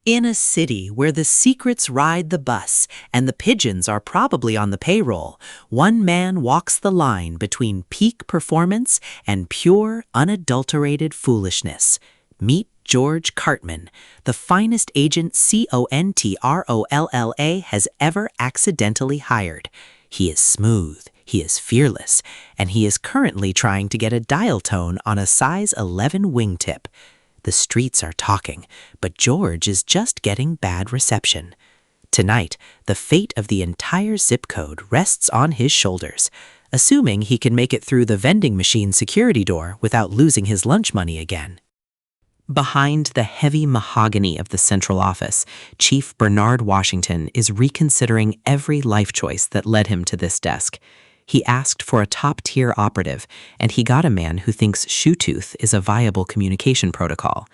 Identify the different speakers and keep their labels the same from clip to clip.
Speaker 1: In a city where the secrets ride the bus and the pigeons are probably on the payroll, one man walks the line between peak performance and pure, unadulterated foolishness. Meet George Cartman, the finest agent CONTROLLA has ever accidentally hired. He is smooth, he is fearless, and he is currently trying to get a dial tone on a size 11 wingtip. The streets are talking, but George is just getting bad reception. Tonight, the fate of the entire zip code rests on his shoulders, assuming he can make it through the vending machine security door without losing his lunch money again. Behind the heavy mahogany of the central office, Chief Bernard Washington is reconsidering every life choice that led him to this desk. He asked for a top-tier operative, and he got a man who thinks Shoetooth is a viable communication protocol.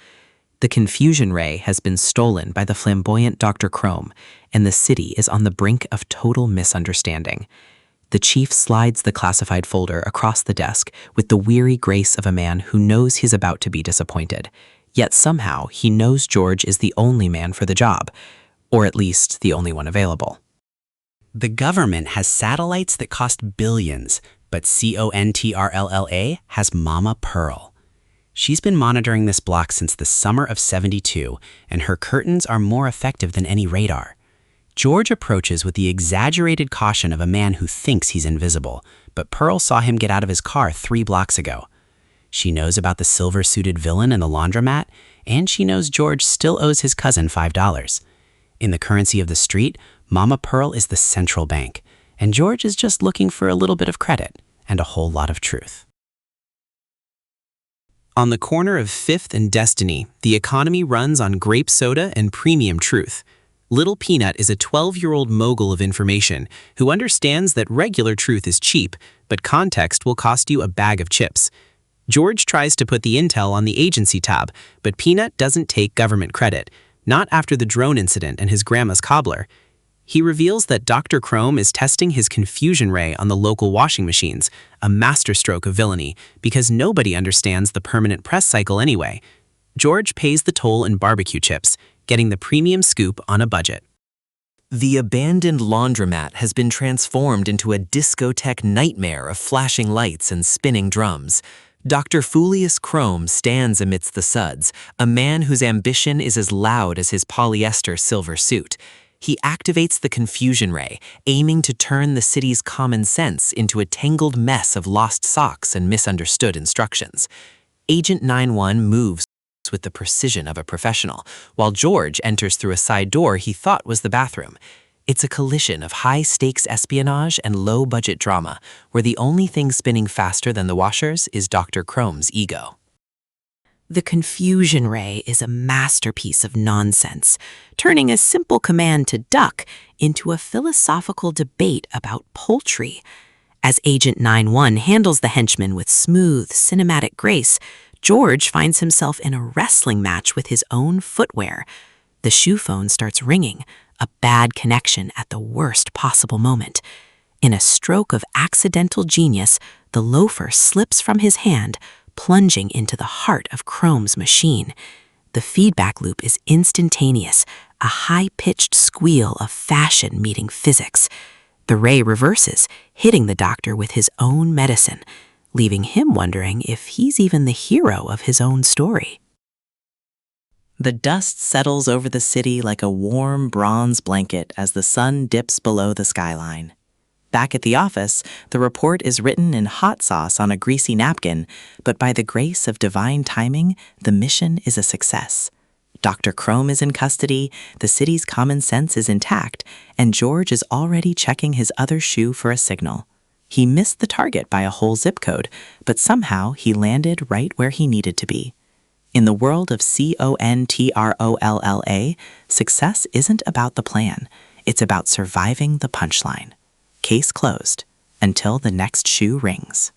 Speaker 1: The confusion ray has been stolen by the flamboyant Dr. Chrome, and the city is on the brink of total misunderstanding. The chief slides the classified folder across the desk with the weary grace of a man who knows he's about to be disappointed. Yet somehow he knows George is the only man for the job, or at least the only one available.
Speaker 2: The government has satellites that cost billions, but CONTRLLA has Mama Pearl. She's been monitoring this block since the summer of '72, and her curtains are more effective than any radar. George approaches with the exaggerated caution of a man who thinks he's invisible, but Pearl saw him get out of his car 3 blocks ago. She knows about the silver-suited villain in the laundromat, and she knows George still owes his cousin $5. In the currency of the street, Mama Pearl is the central bank, and George is just looking for a little bit of credit and a whole lot of truth. On the corner of 5th and Destiny, the economy runs on grape soda and premium truth. Little Peanut is a 12-year-old mogul of information who understands that regular truth is cheap, but context will cost you a bag of chips. George tries to put the intel on the agency tab, but Peanut doesn't take government credit, not after the drone incident and his grandma's cobbler. He reveals that Dr. Chrome is testing his confusion ray on the local washing machines, a masterstroke of villainy, because nobody understands the permanent press cycle anyway. George pays the toll in barbecue chips, getting the premium scoop on a budget.
Speaker 3: The abandoned laundromat has been transformed into a discotheque nightmare of flashing lights and spinning drums. Dr. Fullius Chrome stands amidst the suds, a man whose ambition is as loud as his polyester silver suit. He activates the confusion ray, aiming to turn the city's common sense into a tangled mess of lost socks and misunderstood instructions. Agent 91 moves with the precision of a professional, while George enters through a side door he thought was the bathroom. It's a collision of high-stakes espionage and low-budget drama, where the only thing spinning faster than the washers is Dr. Chrome's ego. The confusion ray is a masterpiece of nonsense, turning a simple command to duck into a philosophical debate about poultry. As Agent 91 handles the henchman with smooth, cinematic grace, George finds himself in a wrestling match with his own footwear. The shoe phone starts ringing, a bad connection at the worst possible moment. In a stroke of accidental genius, the loafer slips from his hand, plunging into the heart of Chrome's machine. The feedback loop is instantaneous, a high-pitched squeal of fashion meeting physics. The ray reverses, hitting the doctor with his own medicine, leaving him wondering if he's even the hero of his own story. The dust settles over the city like a warm bronze blanket as the sun dips below the skyline. Back at the office, the report is written in hot sauce on a greasy napkin, but by the grace of divine timing, the mission is a success. Dr. Chrome is in custody, the city's common sense is intact, and George is already checking his other shoe for a signal. He missed the target by a whole zip code, but somehow he landed right where he needed to be. In the world of CONTROLLA, success isn't about the plan, it's about surviving the punchline. Case closed, until the next shoe rings.